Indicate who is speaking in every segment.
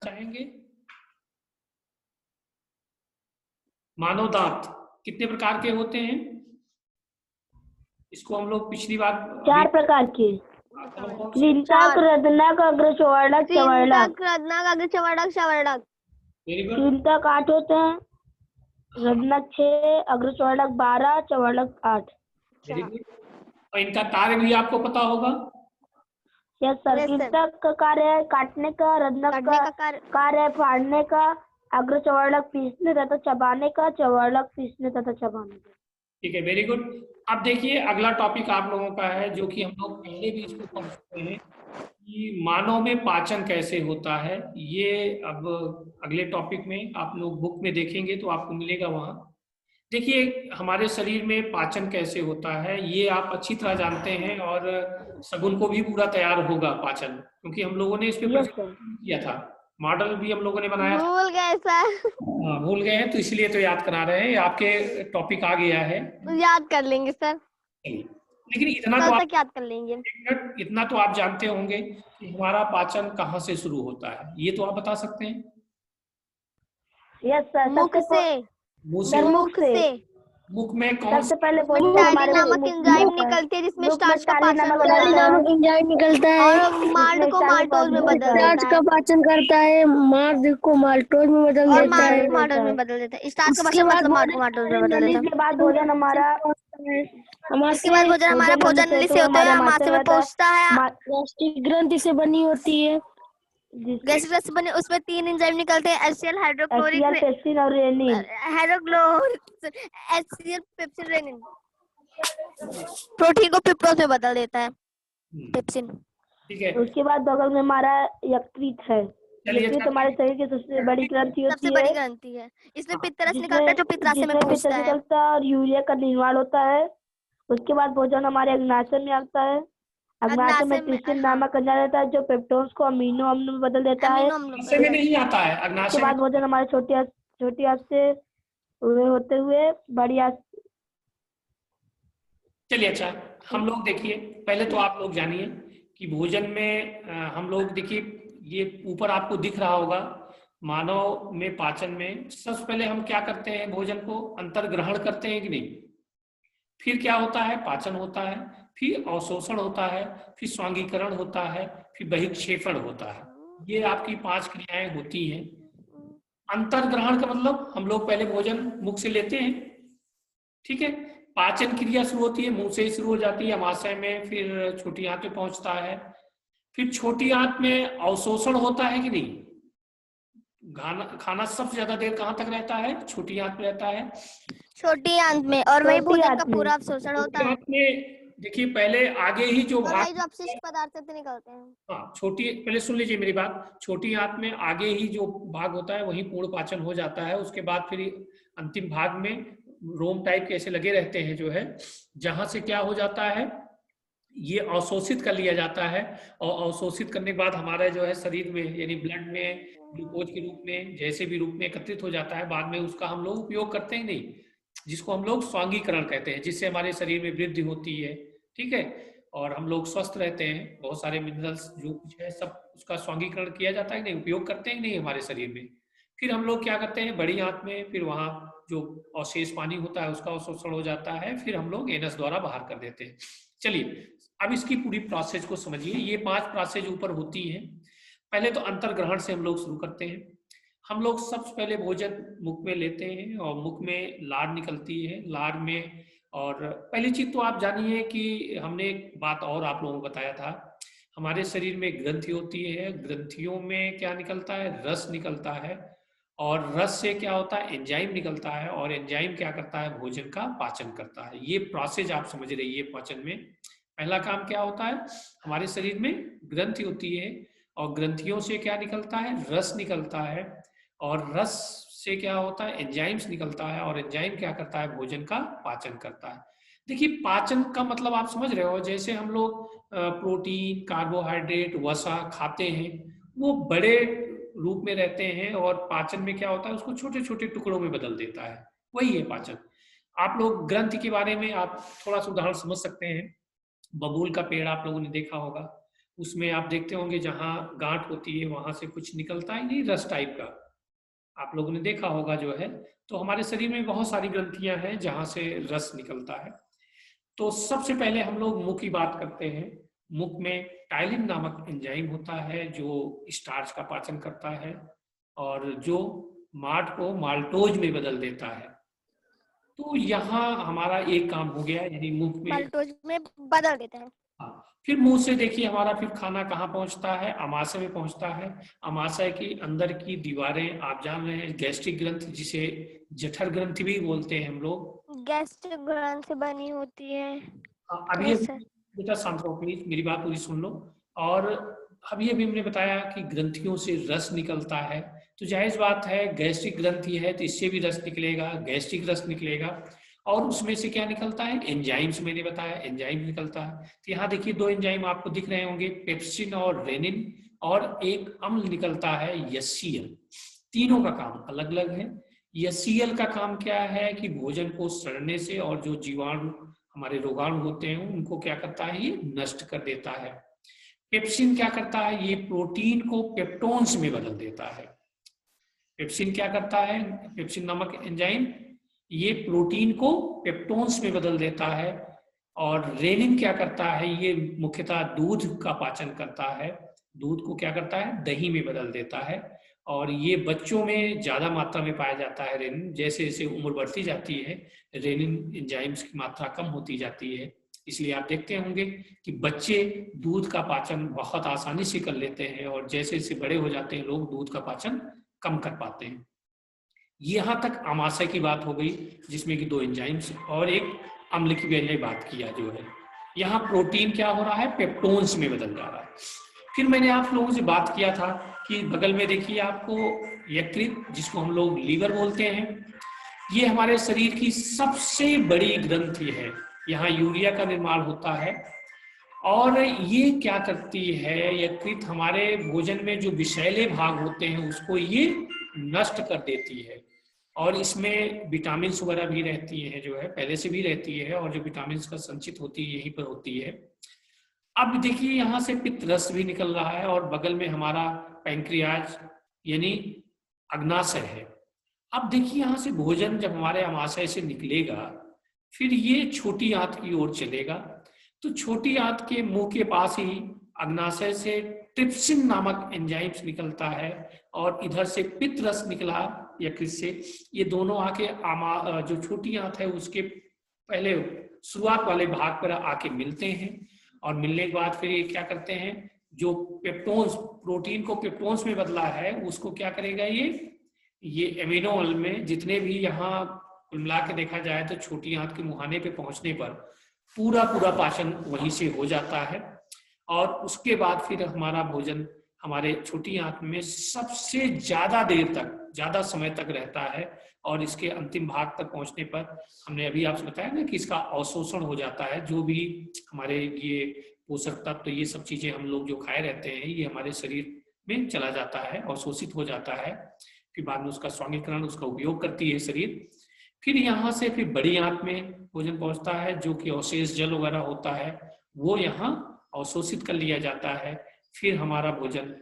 Speaker 1: चाहेंगे? मानव दांत कितने प्रकार के होते हैं? इसको हम लोग पिछली बार
Speaker 2: 4 प्रकार के। कृंतक, रत्नक, अग्रचवर्णक, चवर्णक।
Speaker 1: Very good.
Speaker 2: कृंतक 8 होते हैं, रत्नक 6, अग्रचवर्णक 12, चवर्णक 8।
Speaker 1: Very good. और इनका कार्य भी आपको पता होगा?
Speaker 2: Yes sir. कृंतक का कार्य है काटने का, रत्नक का कार्य है फाड़ने का, अग्रचवर्णक पीसने तथा चबाने का, चवर्णक पीसने तथा चबाने का।
Speaker 1: ठीक है, वेरी गुड। अब देखिए अगला टॉपिक आप लोगों का है जो कि हम लोग पहले भी इसको पढ़ चुके हैं कि मानव में पाचन कैसे होता है। ये अब अगले टॉपिक में आप लोग बुक में देखेंगे तो आपको मिलेगा वहाँ। देखिए हमारे शरीर में पाचन कैसे होता है ये आप अच्छी तरह जानते हैं और सगुन को भी पूरा तैयार होगा पाचन, क्योंकि हम लोगों ने इस पे प्रश्न किया था, मॉडल भी हम लोगों ने बनाया था।
Speaker 3: भूल गए सर।
Speaker 1: हाँ भूल गए हैं तो इसलिए तो याद करा रहे हैं, आपके टॉपिक आ गया है,
Speaker 3: याद कर लेंगे सर।
Speaker 1: लेकिन इतना तो आप
Speaker 3: याद कर लेंगे।
Speaker 1: इतना तो आप जानते होंगे कि हमारा पाचन कहाँ से शुरू होता है, ये तो आप बता सकते हैं?
Speaker 2: Yes sir.
Speaker 3: मुख से।
Speaker 2: मुख से।
Speaker 1: मुख में कौन
Speaker 2: सबसे पहले
Speaker 3: मुक्तारी नामक एंजाइम निकलती है जिसमें स्टार्च का पाचन होता है।
Speaker 2: नामक एंजाइम निकलता है
Speaker 3: और माल्ट को माल्टोज में बदल देता
Speaker 2: स्टार्च का पाचन करता है, मार्ग को माल्टोज में बदल
Speaker 3: और
Speaker 2: देता है।
Speaker 3: माल्टोज में बदल देता है। स्टार्च का पाचन मतलब माल्ट को माल्टोज में बदल देता है।
Speaker 2: उसके बाद भोजन हमारा
Speaker 3: उसके बाद भोजन हमारा भोजन नली से होते हुए आमाशय में पहुंचता है।
Speaker 2: गैस्ट्रिक ग्रंथि से बनी होती है।
Speaker 3: गैस्ट्रिक ग्रंथि से बने उसमें 3 एंजाइम निकलते हैं, एचसीएल, हाइड्रोक्लोरिक,
Speaker 2: पेप्सिन और rennin.
Speaker 3: HCL, pepsin, rennin. Protein को पेप्टोज में बदल देता है, पेप्सिन।
Speaker 1: ठीक है।
Speaker 2: उसके बाद बगल में हमारा यकृत है। यकृत हमारे शरीर की सबसे बड़ी ग्रंथि होती है।
Speaker 3: सबसे बड़ी ग्रंथि है। इसमें पित्तरस निकलता है जो पित्ताशय में पहुंचता है
Speaker 2: और यूरिया का निर्माण होता है। उसके बाद भोजन हमारे अग्नाशय में आता है। अग्नाशय में ट्रिप्सिन नामक एंजाइम रहता है जो पेप्टोन्स को अमीनो अम्ल में बदल देता है।
Speaker 1: अग्नाशय में नहीं आता है, अग्नाशय
Speaker 2: उसके बाद भोजन हमारे छोटी आंत से होते हुए बड़ी आंत।
Speaker 1: चलिए अच्छा, हम लोग देखिए पहले तो आप लोग जानिए कि भोजन में हम लोग देखिए ये ऊपर आपको दिख रहा होगा मानव में पाचन में सबसे पहले हम क्या करते हैं, भोजन को अंतर्ग्रहण करते हैं कि नहीं, फिर क्या होता है, पाचन होता है, फिर अवशोषण होता है, फिर स्वांगीकरण होता है, फिर बहिक्षेपण होता है। ये आपकी 5 क्रियाएं होती हैं। अंतर्ग्रहण का मतलब हम लोग पहले भोजन मुख से लेते हैं, ठीक है, पाचन क्रिया शुरू होती है मुंह से ही शुरू हो जाती है, आमाशय में, फिर छोटी आंत में पहुंचता है, फिर छोटी आंत में अवशोषण होता है कि नहीं, खाना सबसे ज्यादा देर कहाँ तक रहता है, छोटी आंत में रहता है,
Speaker 3: छोटी आंत में, और वही भोजन का पूरा अवशोषण होता है।
Speaker 1: देखिए पहले आगे ही जो भाग
Speaker 3: जो अपशिष्ट पदार्थ से निकलते हैं,
Speaker 1: हाँ छोटी, पहले सुन लीजिए मेरी बात, छोटी आंत में आगे ही जो भाग होता है वही पूर्ण पाचन हो जाता है। उसके बाद फिर अंतिम भाग में रोम टाइप के ऐसे लगे रहते हैं जो है, जहां से क्या हो जाता है, ये अवशोषित कर लिया जाता है, और अवशोषित करने के बाद हमारा जो है शरीर में यानी ब्लड में ग्लूकोज के रूप में जैसे भी रूप में एकत्रित हो जाता है, बाद में उसका हम लोग उपयोग करते हैं नहीं, जिसको हम लोग स्वांगीकरण कहते हैं, जिससे हमारे शरीर में वृद्धि होती है, ठीक है, और हम लोग स्वस्थ रहते हैं, बहुत सारे मिनरल्स जो कुछ है सब उसका स्वांगीकरण किया जाता है नहीं, उपयोग करते हैं नहीं हमारे शरीर में। फिर हम लोग क्या करते हैं, बड़ी आंत में फिर वहाँ जो अवशेष पानी होता है उसका अवशोषण हो जाता है, फिर हम लोग एनस द्वारा बाहर कर देते हैं। चलिए अब इसकी पूरी प्रोसेस को समझिए, ये 5 प्रोसेस ऊपर होती है। पहले तो अंतर्ग्रहण से हम लोग शुरू करते हैं। हम लोग सबसे पहले भोजन मुख में लेते हैं और मुख में लार निकलती है, लार में, और पहली चीज तो आप जानिए कि हमने एक बात और आप लोगों को बताया था, हमारे शरीर में ग्रंथि होती है, ग्रंथियों में क्या निकलता है, रस निकलता है, और रस से क्या होता है, एंजाइम निकलता है, और एंजाइम क्या करता है, भोजन का पाचन करता है। ये प्रोसेस आप समझ रहिए पाचन में। पहला काम क्या होता है, हमारे शरीर में ग्रंथि होती है और ग्रंथियों से क्या निकलता है, रस निकलता है, और रस से क्या होता है, एंजाइम्स निकलता है, और एंजाइम क्या करता है, भोजन का पाचन करता है। देखिए पाचन का मतलब आप समझ रहे हो, जैसे हम लोग प्रोटीन, कार्बोहाइड्रेट, वसा खाते हैं, वो बड़े रूप में रहते हैं, और पाचन में क्या होता है, उसको छोटे छोटे टुकड़ों में बदल देता है, वही है पाचन। आप लोग ग्रंथि के बारे में आप थोड़ा सा उदाहरण समझ सकते हैं, बबूल का पेड़ आप लोगों ने देखा होगा, उसमें आप देखते होंगे जहां गांठ होती है वहां से कुछ निकलता है, नहीं रस टाइप का, आप लोगों ने देखा होगा जो है। तो हमारे शरीर में बहुत सारी ग्रंथियां हैं जहां से रस निकलता है। तो सबसे पहले हम लोग मुख की बात करते हैं। मुख में टाइलिन नामक एंजाइम होता है जो स्टार्च का पाचन करता है और जो मार्ट को माल्टोज में बदल देता है। तो यहाँ हमारा एक काम हो गया, यानी मुख में
Speaker 3: माल्टोज में बदल देते हैं।
Speaker 1: हाँ। फिर मुंह से देखिए हमारा फिर खाना कहाँ पहुंचता है, अमाशय में पहुंचता है। अमाशय की अंदर की दीवारें आप जान रहे हैं, गैस्ट्रिक ग्रंथि, जिसे जठर ग्रंथि भी बोलते हैं हम लोग,
Speaker 3: गैस्ट्रिक ग्रंथि से बनी होती है।
Speaker 1: अभी
Speaker 3: यस सर।
Speaker 1: बेटा शांत रहो प्लीज, मेरी बात पूरी सुन लो। और अभी अभी हमने बताया कि ग्रंथियों से रस निकलता है, तो जायज बात है गैस्ट्रिक ग्रंथि है तो इससे भी रस निकलेगा, गैस्ट्रिक रस निकलेगा। और उसमें से क्या निकलता है, एंजाइम्स, मैंने बताया एंजाइम निकलता है। तो यहाँ देखिए दो एंजाइम आपको दिख रहे होंगे, पेप्सिन और रेनिन, और एक अम्ल निकलता है यसीएल। तीनों का काम अलग अलग है। यसीएल का काम क्या है कि भोजन को सड़ने से और जो जीवाणु हमारे रोगाणु होते हैं उनको क्या करता है, ये नष्ट कर देता है। पेप्सिन क्या करता है, ये प्रोटीन को पेप्टोन्स में बदल देता है। पेप्सिन क्या करता है, पेप्सिन नामक एंजाइम ये प्रोटीन को पेप्टोन्स में बदल देता है। और रेनिन क्या करता है, ये मुख्यतः दूध का पाचन करता है, दूध को क्या करता है, दही में बदल देता है। और ये बच्चों में ज्यादा मात्रा में पाया जाता है रेनिन। जैसे जैसे उम्र बढ़ती जाती है रेनिन एंजाइम्स की मात्रा कम होती जाती है। इसलिए आप देखते होंगे कि बच्चे दूध का पाचन बहुत आसानी से कर लेते हैं और जैसे जैसे बड़े हो जाते हैं लोग दूध का पाचन कम कर पाते हैं। यहाँ तक आमाशय की बात हो गई जिसमें कि दो एंजाइम्स और एक अम्ल की मैंने बात किया जो है। यहाँ प्रोटीन क्या हो रहा है, पेप्टोन्स में बदल जा रहा है। फिर मैंने आप लोगों से बात किया था कि बगल में देखिए आपको यकृत, जिसको हम लोग लीवर बोलते हैं, ये हमारे शरीर की सबसे बड़ी ग्रंथि है। यहाँ यूरिया का निर्माण होता है और ये क्या करती है, यकृत हमारे भोजन में जो विषैले भाग होते हैं उसको ये नष्ट कर देती है। और इसमें विटामिन वगैरह भी रहती है, जो है पहले से भी रहती है, और जो विटामिन का संचित होती है यहीं पर होती है। अब देखिए यहाँ से पित्त रस भी निकल रहा है और बगल में हमारा पैंक्रियाज यानी अग्नाशय है। अब देखिए यहाँ से भोजन जब हमारे अमाशय से निकलेगा फिर ये छोटी आंत की ओर चलेगा। तो छोटी आंत के मुंह के पास ही अग्नाशय से ट्रिप्सिन नामक एंजाइम्स निकलता है और इधर से पित्त रस निकला यकृत से। ये दोनों आके जो छोटी आंत है उसके पहले शुरुआत वाले भाग पर आके मिलते हैं और मिलने के बाद फिर ये क्या करते हैं, जो पेप्टोन्स, प्रोटीन को पेप्टोन्स में बदला है उसको क्या करेगा, ये एमिनोल में जितने भी यहाँ कुल मिला के देखा जाए तो छोटी आंत के मुहाने पे पहुंचने पर पूरा पाचन वहीं से हो जाता है। और उसके बाद फिर हमारा भोजन हमारे छोटी आंत में सबसे ज्यादा देर तक, ज्यादा समय तक रहता है और इसके अंतिम भाग तक पहुंचने पर हमने अभी आपसे बताया ना कि इसका अवशोषण हो जाता है। जो भी हमारे ये पोषक तत्व, ये सब चीजें हम लोग जो खाए रहते हैं ये हमारे शरीर में चला जाता है, अवशोषित हो जाता है। फिर बाद में उसका स्वांगीकरण, उसका उपयोग करती है शरीर। फिर यहाँ से फिर बड़ी आंत में भोजन पहुंचता है, जो कि अवशेष जल वगैरह होता है वो यहाँ अवशोषित कर लिया जाता है। फिर हमारा भोजन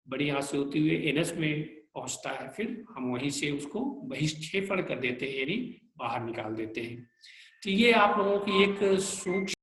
Speaker 1: बड़ी आंत से होते हुए एनस में पहुंचता है, फिर हम वहीं से उसको बहिष्क्षेपण कर देते हैं यानी बाहर निकाल देते हैं। तो ये आप लोगों की एक सूक्ष्म